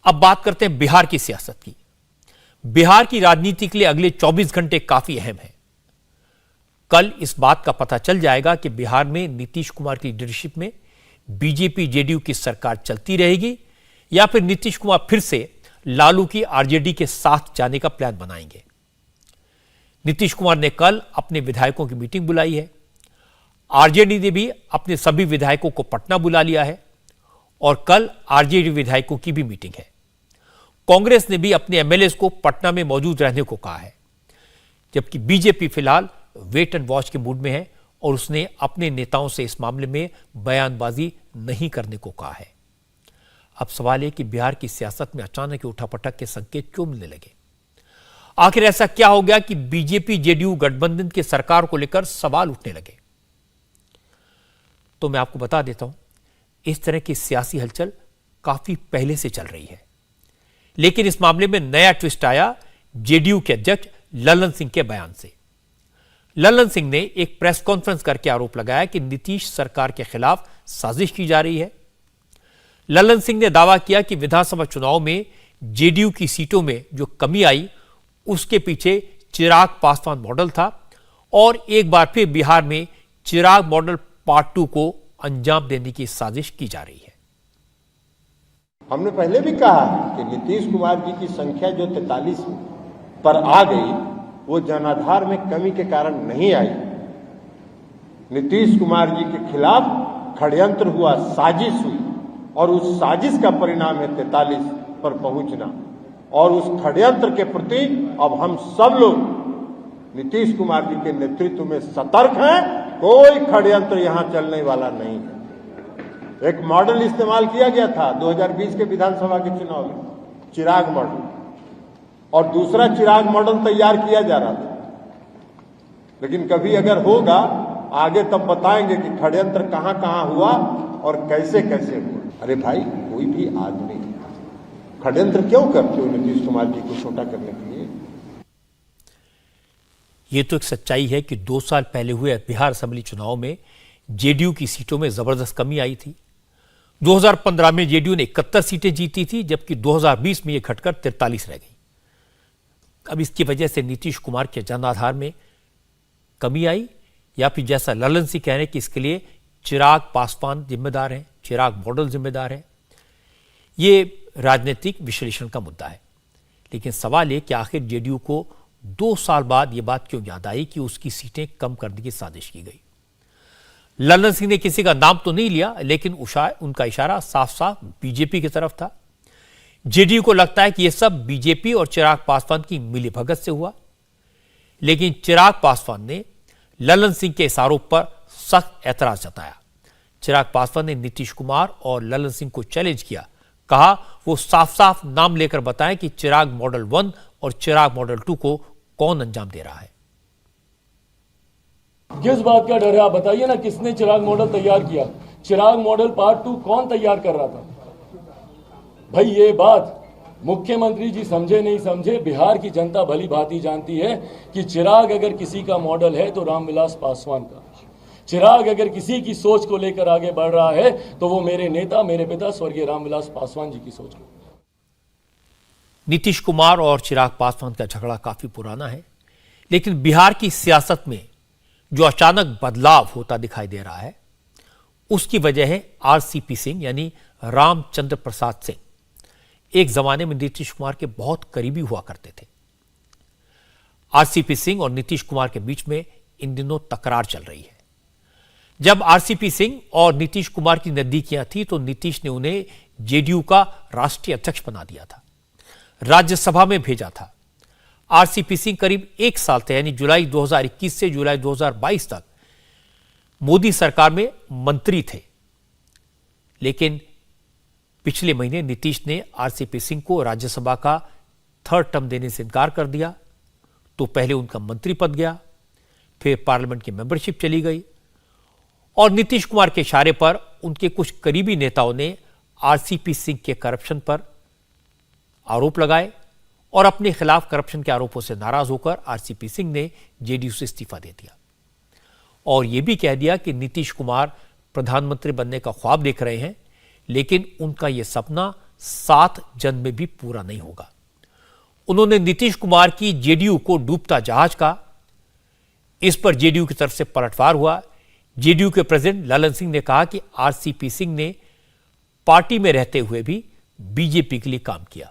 अब बात करते हैं बिहार की सियासत की। बिहार की राजनीति के लिए अगले 24 घंटे काफी अहम है। कल इस बात का पता चल जाएगा कि बिहार में नीतीश कुमार की लीडरशिप में बीजेपी जेडीयू की सरकार चलती रहेगी या फिर नीतीश कुमार फिर से लालू की आरजेडी के साथ जाने का प्लान बनाएंगे। नीतीश कुमार ने कल अपने विधायकों की मीटिंग बुलाई है। आरजेडी ने भी अपने सभी विधायकों को पटना बुला लिया है और कल आरजेडी विधायकों की भी मीटिंग है। कांग्रेस ने भी अपने एमएलए को पटना में मौजूद रहने को कहा है, जबकि बीजेपी फिलहाल वेट एंड वॉच के मूड में है और उसने अपने नेताओं से इस मामले में बयानबाजी नहीं करने को कहा है। अब सवाल है कि बिहार की सियासत में अचानक उठापटक के संकेत क्यों मिलने लगे? आखिर ऐसा क्या हो गया कि बीजेपी जेडीयू गठबंधन की सरकार को लेकर सवाल उठने लगे? तो मैं आपको बता देता हूं, इस तरह की सियासी हलचल काफी पहले से चल रही है, लेकिन इस मामले में नया ट्विस्ट आया जेडीयू के अध्यक्ष ललन सिंह के बयान से। ललन सिंह ने एक प्रेस कॉन्फ्रेंस करके आरोप लगाया कि नीतीश सरकार के खिलाफ साजिश की जा रही है। ललन सिंह ने दावा किया कि विधानसभा चुनाव में जेडीयू की सीटों में जो कमी आई उसके पीछे चिराग पासवान मॉडल था और एक बार फिर बिहार में चिराग मॉडल पार्ट 2 को अंजाम देने की साजिश की जा रही है। हमने पहले भी कहा कि नीतीश कुमार जी की संख्या जो 43 पर आ गई वो जनाधार में कमी के कारण नहीं आई। नीतीश कुमार जी के खिलाफ षड्यंत्र हुआ, साजिश हुई और उस साजिश का परिणाम है 43 पर पहुंचना। और उस षड्यंत्र के प्रति अब हम सब लोग नीतीश कुमार जी के नेतृत्व में सतर्क हैं। कोई षड्यंत्र यहां चलने वाला नहीं है। एक मॉडल इस्तेमाल किया गया था 2020 के विधानसभा के चुनाव में, चिराग मॉडल, और दूसरा चिराग मॉडल तैयार किया जा रहा था। लेकिन कभी अगर होगा आगे तब बताएंगे कि षड्यंत्र कहां कहां हुआ और कैसे कैसे हुआ। अरे भाई, कोई भी आदमी षड्यंत्र क्यों करते हो नीतीश कुमार जी को छोटा करने के लिए? यह तो एक सच्चाई है कि 2 साल पहले हुए बिहार असेंबली चुनाव में जेडीयू की सीटों में जबरदस्त कमी आई थी। 2015 में जेडीयू ने 71 सीटें जीती थी, जबकि 2020 में यह घटकर 43 रह गई। अब इसकी वजह से नीतीश कुमार के जनाधार में कमी आई या फिर जैसा ललन सिंह कह रहे हैं कि इसके लिए चिराग पासवान जिम्मेदार हैं, चिराग मॉडल जिम्मेदार है। यह राजनीतिक विश्लेषण का मुद्दा है, लेकिन सवाल यह कि आखिर जेडीयू को 2 साल बाद यह बात क्यों याद आई कि उसकी सीटें कम करने की साजिश की गई। ललन सिंह ने किसी का नाम तो नहीं लिया, लेकिन उनका इशारा साफ साफ बीजेपी की तरफ था। जेडीयू को लगता है कि यह सब बीजेपी और चिराग पासवान की मिलीभगत से हुआ, लेकिन चिराग पासवान ने ललन सिंह के इस आरोप पर सख्त ऐतराज जताया। चिराग पासवान ने नीतीश कुमार और ललन सिंह को चैलेंज किया, कहा वो साफ साफ नाम लेकर बताएं कि चिराग मॉडल 1 और चिराग मॉडल 2 को कौन अंजाम दे रहा है। किस बात का डर है? आप बताइए ना, किसने चिराग मॉडल तैयार किया? चिराग मॉडल पार्ट 2 कौन तैयार कर रहा था? भाई, ये बात मुख्यमंत्री जी समझे नहीं समझे, बिहार की जनता भली भांति जानती है कि चिराग अगर किसी का मॉडल है तो रामविलास पासवान का। चिराग अगर किसी की सोच को लेकर आगे बढ़ रहा है तो वो मेरे नेता, मेरे पिता स्वर्गीय रामविलास पासवान जी की सोच को। नीतीश कुमार और चिराग पासवान का झगड़ा काफी पुराना है, लेकिन बिहार की सियासत में जो अचानक बदलाव होता दिखाई दे रहा है उसकी वजह है आरसीपी सिंह यानी रामचंद्र प्रसाद सिंह। एक जमाने में नीतीश कुमार के बहुत करीबी हुआ करते थे। आरसीपी सिंह और नीतीश कुमार के बीच में इन दिनों तकरार चल रही है। जब आरसीपी सिंह और नीतीश कुमार की नजदीकियां थी तो नीतीश ने उन्हें जेडीयू का राष्ट्रीय अध्यक्ष बना दिया था, राज्यसभा में भेजा था। आरसीपी सिंह करीब 1 साल थे, यानी जुलाई 2021 से जुलाई 2022 तक मोदी सरकार में मंत्री थे। लेकिन पिछले महीने नीतीश ने आरसीपी सिंह को राज्यसभा का 3rd टर्म देने से इनकार कर दिया। तो पहले उनका मंत्री पद गया, फिर पार्लियामेंट की मेंबरशिप चली गई और नीतीश कुमार के इशारे पर उनके कुछ करीबी नेताओं ने आरसीपी सिंह के करप्शन पर आरोप लगाए और अपने खिलाफ करप्शन के आरोपों से नाराज होकर आरसीपी सिंह ने जेडीयू से इस्तीफा दे दिया और यह भी कह दिया कि नीतीश कुमार प्रधानमंत्री बनने का ख्वाब देख रहे हैं, लेकिन उनका यह सपना 7 जन्म में भी पूरा नहीं होगा। उन्होंने नीतीश कुमार की जेडीयू को डूबता जहाज कहा। इस पर जेडीयू की तरफ से पलटवार हुआ। जेडीयू के प्रेसिडेंट ललन सिंह ने कहा कि आरसीपी सिंह ने पार्टी में रहते हुए भी बीजेपी के लिए काम किया।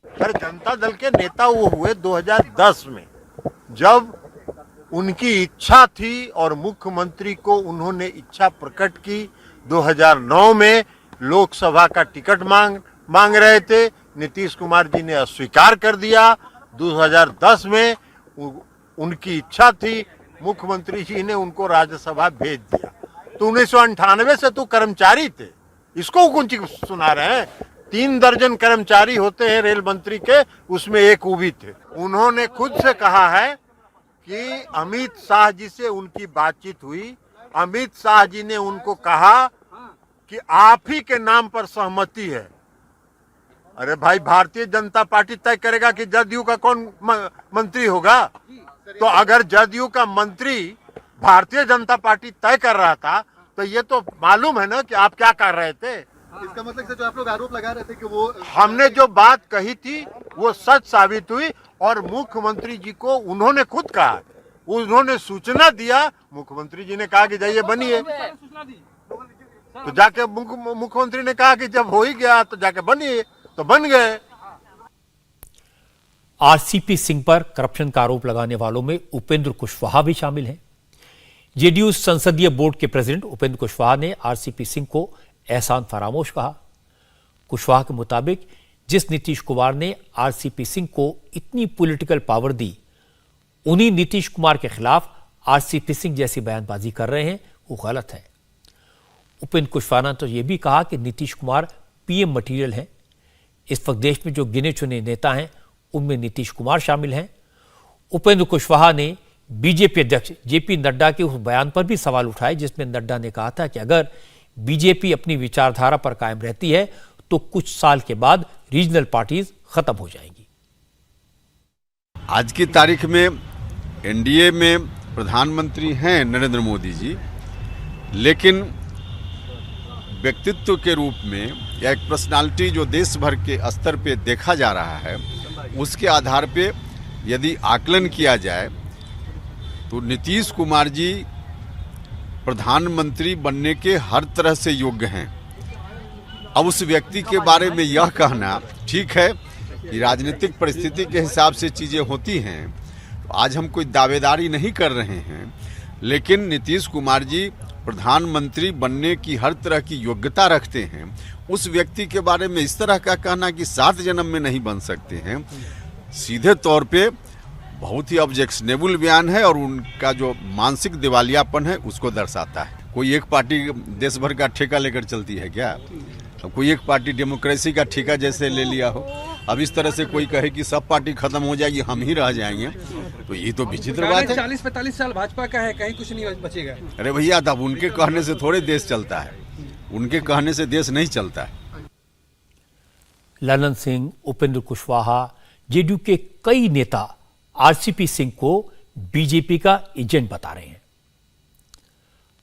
पर जनता दल के नेता वो हुए 2010 में, जब उनकी इच्छा थी और मुख्यमंत्री को उन्होंने इच्छा प्रकट की। 2009 में लोकसभा का टिकट मांग रहे थे, नीतीश कुमार जी ने अस्वीकार कर दिया। 2010 में उनकी इच्छा थी, मुख्यमंत्री जी ने उनको राज्यसभा भेज दिया। तो 1998 से तो कर्मचारी थे, इसको कौन चीज सुना रहे हैं? 3 दर्जन कर्मचारी होते हैं रेल मंत्री के, उसमें एक वो भी थे। उन्होंने खुद से कहा है कि अमित शाह जी से उनकी बातचीत हुई। अमित शाह जी ने उनको कहा कि आप ही के नाम पर सहमति है। अरे भाई, भारतीय जनता पार्टी तय करेगा कि जदयू का कौन मंत्री होगा? तो अगर जदयू का मंत्री भारतीय जनता पार्टी तय कर रहा था तो ये तो मालूम है ना कि आप क्या कर रहे थे। इसका मतलब जो आप लोग आरोप लगा रहे थे कि वो हमने जो बात कही थी वो सच साबित हुई और मुख्यमंत्री जी को उन्होंने खुद कहा, उन्होंने सूचना दिया। मुख्यमंत्री जी ने कहा कि जाइए बनिए, तो जाके मुख्यमंत्री ने कहा कि जब हो ही गया तो जाके बनिए, तो बन गए। आरसीपी सिंह पर करप्शन का आरोप लगाने वालों में उपेंद्र कुशवाहा भी शामिल हैं। जेडीयू संसदीय बोर्ड के प्रेसिडेंट उपेंद्र कुशवाहा ने आरसीपी सिंह को एहसान फरामोश कहा। कुशवाहा के मुताबिक जिस नीतीश कुमार ने आरसीपी सिंह को इतनी पॉलिटिकल पावर दी, उन्हीं नीतीश कुमार के खिलाफ आरसीपी सिंह जैसी बयानबाजी कर रहे हैं, वो गलत है। उपेंद्र कुशवाहा ने तो यह भी कहा कि नीतीश कुमार पीएम मटीरियल हैं। इस वक्त देश में जो गिने चुने नेता हैं उनमें नीतीश कुमार शामिल हैं। उपेंद्र कुशवाहा ने बीजेपी अध्यक्ष जेपी नड्डा के उस बयान पर भी सवाल उठाए जिसमें नड्डा ने कहा था कि अगर बीजेपी अपनी विचारधारा पर कायम रहती है तो कुछ साल के बाद रीजनल पार्टीज खत्म हो जाएंगी। आज की तारीख में एनडीए में प्रधानमंत्री हैं नरेंद्र मोदी जी, लेकिन व्यक्तित्व के रूप में या एक पर्सनालिटी जो देश भर के स्तर पे देखा जा रहा है, उसके आधार पे यदि आकलन किया जाए तो नीतीश कुमार जी प्रधानमंत्री बनने के हर तरह से योग्य हैं। अब उस व्यक्ति के बारे में यह कहना ठीक है कि राजनीतिक परिस्थिति के हिसाब से चीज़ें होती हैं, तो आज हम कोई दावेदारी नहीं कर रहे हैं, लेकिन नीतीश कुमार जी प्रधानमंत्री बनने की हर तरह की योग्यता रखते हैं। उस व्यक्ति के बारे में इस तरह का कहना कि 7 जन्म में नहीं बन सकते हैं, सीधे तौर पे बहुत ही ऑब्जेक्शनेबल बयान है और उनका जो मानसिक दिवालियापन है उसको दर्शाता है। कोई एक पार्टी देश भर का ठेका लेकर चलती है क्या? अब कोई एक पार्टी डेमोक्रेसी का ठेका जैसे ले लिया हो। अब इस तरह से कोई कहे कि सब पार्टी खत्म हो जाएगी, हम ही रह जाएंगे, तो ये तो विचित्र बात है। 40-45 साल भाजपा का है, कहीं कुछ नहीं बचेगा। अरे भैया, तब उनके कहने से थोड़े देश चलता है, उनके कहने से देश नहीं चलता है। ललन सिंह, उपेंद्र कुशवाहा, जेडीयू के कई नेता आरसीपी सिंह को बीजेपी का एजेंट बता रहे हैं।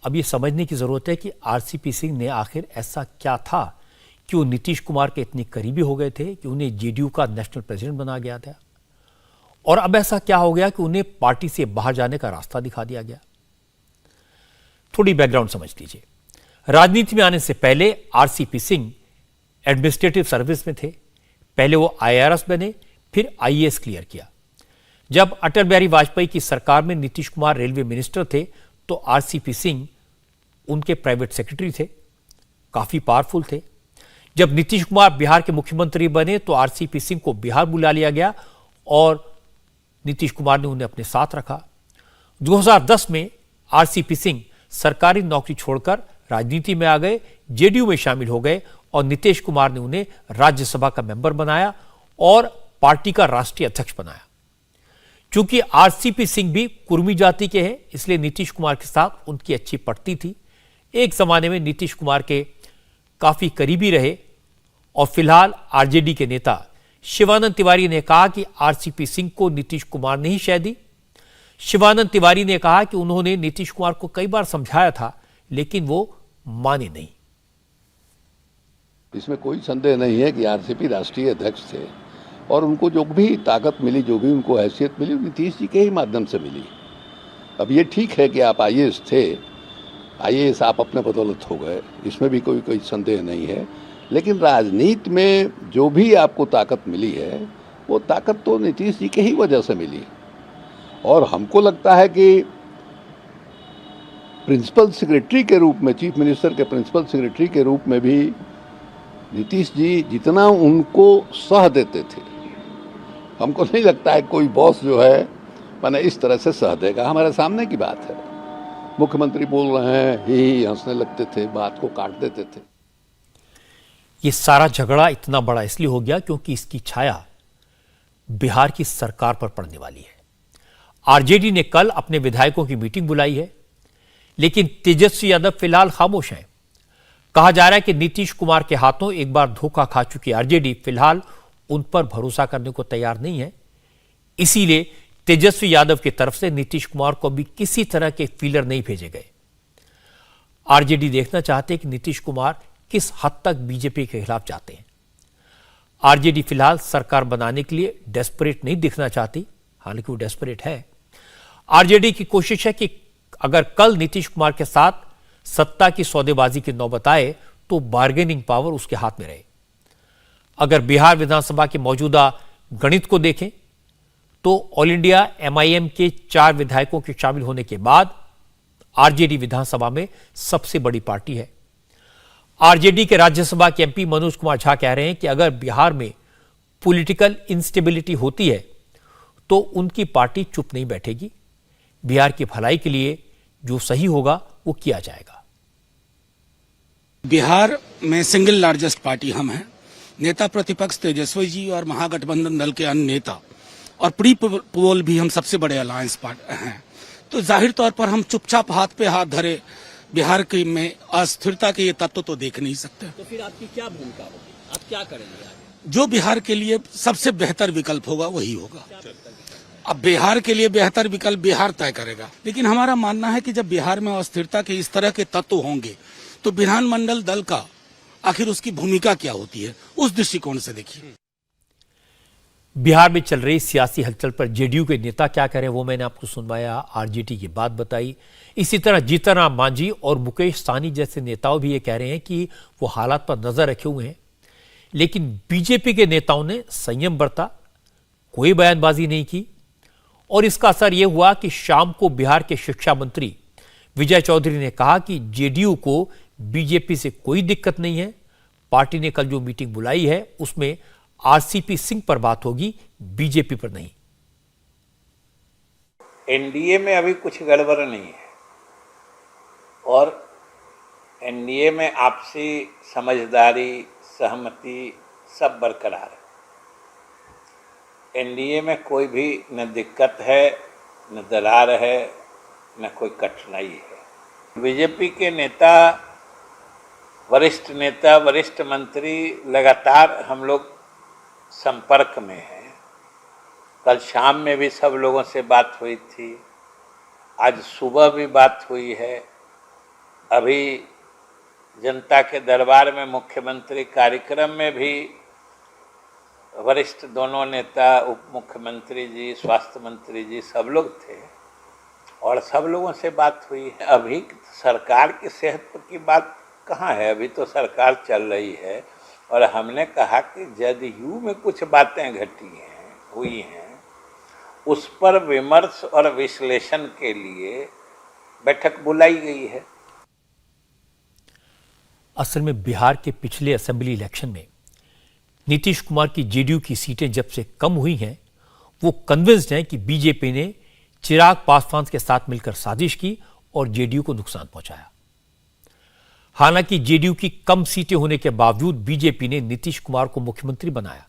अब यह समझने की जरूरत है कि आरसीपी सिंह ने आखिर ऐसा क्या था कि वो नीतीश कुमार के इतने करीबी हो गए थे कि उन्हें जेडीयू का नेशनल प्रेसिडेंट बना गया था, और अब ऐसा क्या हो गया कि उन्हें पार्टी से बाहर जाने का रास्ता दिखा दिया गया। थोड़ी बैकग्राउंड समझ लीजिए। राजनीति में आने से पहले आरसीपी सिंह एडमिनिस्ट्रेटिव सर्विस में थे। पहले वो आईआरएस बने, फिर आईएएस क्लियर किया। जब अटल बिहारी वाजपेयी की सरकार में नीतीश कुमार रेलवे मिनिस्टर थे तो आरसीपी सिंह उनके प्राइवेट सेक्रेटरी थे, काफी पावरफुल थे। जब नीतीश कुमार बिहार के मुख्यमंत्री बने तो आरसीपी सिंह को बिहार बुला लिया गया और नीतीश कुमार ने उन्हें अपने साथ रखा। 2010 में आरसीपी सिंह सरकारी नौकरी छोड़कर राजनीति में आ गए, जेडीयू में शामिल हो गए और नीतीश कुमार ने उन्हें राज्यसभा का मेंबर बनाया और पार्टी का राष्ट्रीय अध्यक्ष बनाया। चूंकि आरसीपी सिंह भी कुर्मी जाति के हैं, इसलिए नीतीश कुमार के साथ उनकी अच्छी पटती थी। एक जमाने में नीतीश कुमार के काफी करीबी रहे और फिलहाल आरजेडी के नेता शिवानंद तिवारी ने कहा कि आरसीपी सिंह को नीतीश कुमार ने ही शह दी। शिवानंद तिवारी ने कहा कि उन्होंने नीतीश कुमार को कई बार समझाया था, लेकिन वो माने नहीं। इसमें कोई संदेह नहीं है कि आरसीपी राष्ट्रीय अध्यक्ष थे और उनको जो भी ताकत मिली, जो भी उनको हैसियत मिली, नीतीश जी के ही माध्यम से मिली। अब ये ठीक है कि आप आईएएस थे, आईएएस आप अपने बदौलत हो गए, इसमें भी कोई संदेह नहीं है, लेकिन राजनीति में जो भी आपको ताकत मिली है वो ताकत तो नीतीश जी के ही वजह से मिली। और हमको लगता है कि प्रिंसिपल सेक्रेटरी के रूप में, चीफ मिनिस्टर के प्रिंसिपल सेक्रेटरी के रूप में भी नीतीश जी जितना उनको सह देते थे, हमको नहीं लगता है कोई बॉस जो है मैंने इस तरह से सह देगा। हमारे सामने की बात है, मुख्यमंत्री बोल रहे हैं ही हंसने लगते थे, बात को काट देते थे। ये सारा झगड़ा इतना बड़ा इसलिए हो गया क्योंकि इसकी छाया बिहार की सरकार पर पड़ने वाली है। आरजेडी ने कल अपने विधायकों की मीटिंग बुलाई है, लेकिन तेजस्वी यादव फिलहाल खामोश हैं। कहा जा रहा है कि नीतीश कुमार के हाथों एक बार धोखा खा चुकी आरजेडी फिलहाल उन पर भरोसा करने को तैयार नहीं है। इसीलिए तेजस्वी यादव की तरफ से नीतीश कुमार को भी किसी तरह के फीलर नहीं भेजे गए। आरजेडी देखना चाहते हैं कि नीतीश कुमार किस हद तक बीजेपी के खिलाफ जाते हैं। आरजेडी फिलहाल सरकार बनाने के लिए डेस्परेट नहीं दिखना चाहती, हालांकि वो डेस्परेट है। आरजेडी की कोशिश है कि अगर कल नीतीश कुमार के साथ सत्ता की सौदेबाजी की नौबत आए तो बार्गेनिंग पावर उसके हाथ में रहे। अगर बिहार विधानसभा के मौजूदा गणित को देखें तो ऑल इंडिया एमआईएम के 4 विधायकों के शामिल होने के बाद आरजेडी विधानसभा में सबसे बड़ी पार्टी है। आरजेडी के राज्यसभा के एमपी मनोज कुमार झा कह रहे हैं कि अगर बिहार में पॉलिटिकल इंस्टेबिलिटी होती है तो उनकी पार्टी चुप नहीं बैठेगी। बिहार की भलाई के लिए जो सही होगा वो किया जाएगा। बिहार में सिंगल लार्जेस्ट पार्टी हम हैं। नेता प्रतिपक्ष तेजस्वी जी और महागठबंधन दल के अन्य नेता और प्री पोल भी हम सबसे बड़े अलायंस पार्टी हैं। तो जाहिर तौर पर हम चुपचाप हाथ पे हाथ धरे बिहार के में अस्थिरता के ये तत्व तो देख नहीं सकते। तो फिर आपकी क्या भूमिका होगी, आप क्या करेंगे? जो बिहार के लिए सबसे बेहतर विकल्प होगा वही होगा। अब बिहार के लिए बेहतर विकल्प बिहार तय करेगा, लेकिन हमारा मानना है कि जब बिहार में अस्थिरता के इस तरह के तत्व होंगे तो विधानमंडल दल का आखिर उसकी भूमिका क्या होती है, उस दृष्टिकोण से देखिए। बिहार में चल रही सियासी हलचल पर जेडीयू के नेता क्या करें वो मैंने आपको सुनवाया, आरजेडी की बात बताई। इसी तरह जीतन राम मांझी और मुकेश सहनी जैसे नेताओं भी ये कह रहे हैं कि वो हालात पर नजर रखे हुए हैं, लेकिन बीजेपी के नेताओं ने संयम बरता, कोई बयानबाजी नहीं की और इसका असर यह हुआ कि शाम को बिहार के शिक्षा मंत्री विजय चौधरी ने कहा कि जेडीयू को बीजेपी से कोई दिक्कत नहीं है। पार्टी ने कल जो मीटिंग बुलाई है उसमें आरसीपी सिंह पर बात होगी, बीजेपी पर नहीं। एनडीए में अभी कुछ गड़बड़ नहीं है और एनडीए में आपसी समझदारी, सहमति सब बरकरार है। एनडीए में कोई भी न दिक्कत है, न दरार है, न कोई कठिनाई है। बीजेपी के नेता, वरिष्ठ मंत्री लगातार हम लोग संपर्क में हैं। कल शाम में भी सब लोगों से बात हुई थी, आज सुबह भी बात हुई है। अभी जनता के दरबार में मुख्यमंत्री कार्यक्रम में भी वरिष्ठ दोनों नेता, उप मुख्यमंत्री जी, स्वास्थ्य मंत्री जी सब लोग थे और सब लोगों से बात हुई है। अभी सरकार की सेहत की बात कहाँ है, अभी तो सरकार चल रही है और हमने कहा कि जदयू में कुछ बातें हुई हैं, उस पर विमर्श और विश्लेषण के लिए बैठक बुलाई गई है। असल में बिहार के पिछले असेंबली इलेक्शन में नीतीश कुमार की जेडीयू की सीटें जब से कम हुई हैं, वो कन्विंस्ड हैं कि बीजेपी ने चिराग पासवान के साथ मिलकर साजिश की और जेडीयू को नुकसान पहुंचाया। हालांकि जेडीयू की कम सीटें होने के बावजूद बीजेपी ने नीतीश कुमार को मुख्यमंत्री बनाया,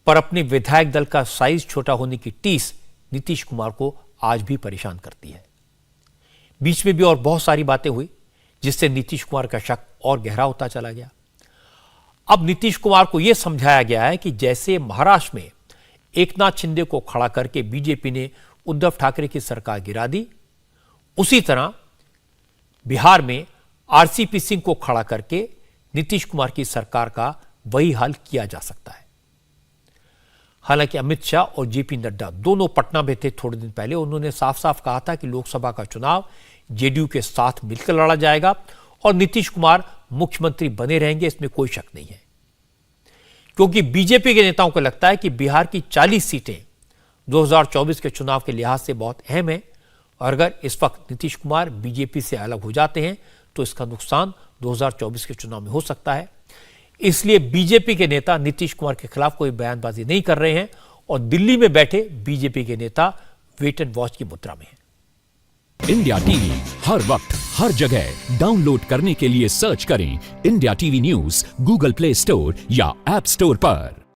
पर अपने विधायक दल का साइज छोटा होने की टीस नीतीश कुमार को आज भी परेशान करती है। बीच में भी और बहुत सारी बातें हुई जिससे नीतीश कुमार का शक और गहरा होता चला गया। अब नीतीश कुमार को यह समझाया गया है कि जैसे महाराष्ट्र में एकनाथ शिंदे को खड़ा करके बीजेपी ने उद्धव ठाकरे की सरकार गिरा दी, उसी तरह बिहार में आरसीपी सिंह को खड़ा करके नीतीश कुमार की सरकार का वही हाल किया जा सकता है। हालांकि अमित शाह और जेपी नड्डा दोनों पटना में थे थोड़े दिन पहले। उन्होंने साफ साफ कहा था कि लोकसभा का चुनाव जेडीयू के साथ मिलकर लड़ा जाएगा और नीतीश कुमार मुख्यमंत्री बने रहेंगे, इसमें कोई शक नहीं है। क्योंकि बीजेपी के नेताओं को लगता है कि बिहार की 40 सीटें 2024 के चुनाव के लिहाज से बहुत अहम है और अगर इस वक्त नीतीश कुमार बीजेपी से अलग हो जाते हैं तो इसका नुकसान 2024 के चुनाव में हो सकता है। इसलिए बीजेपी के नेता नीतीश कुमार के खिलाफ कोई बयानबाजी नहीं कर रहे हैं और दिल्ली में बैठे बीजेपी के नेता वेट एंड वॉच की मुद्रा में हैं। इंडिया टीवी हर वक्त हर जगह डाउनलोड करने के लिए सर्च करें India TV news Google play store या ऐप स्टोर पर।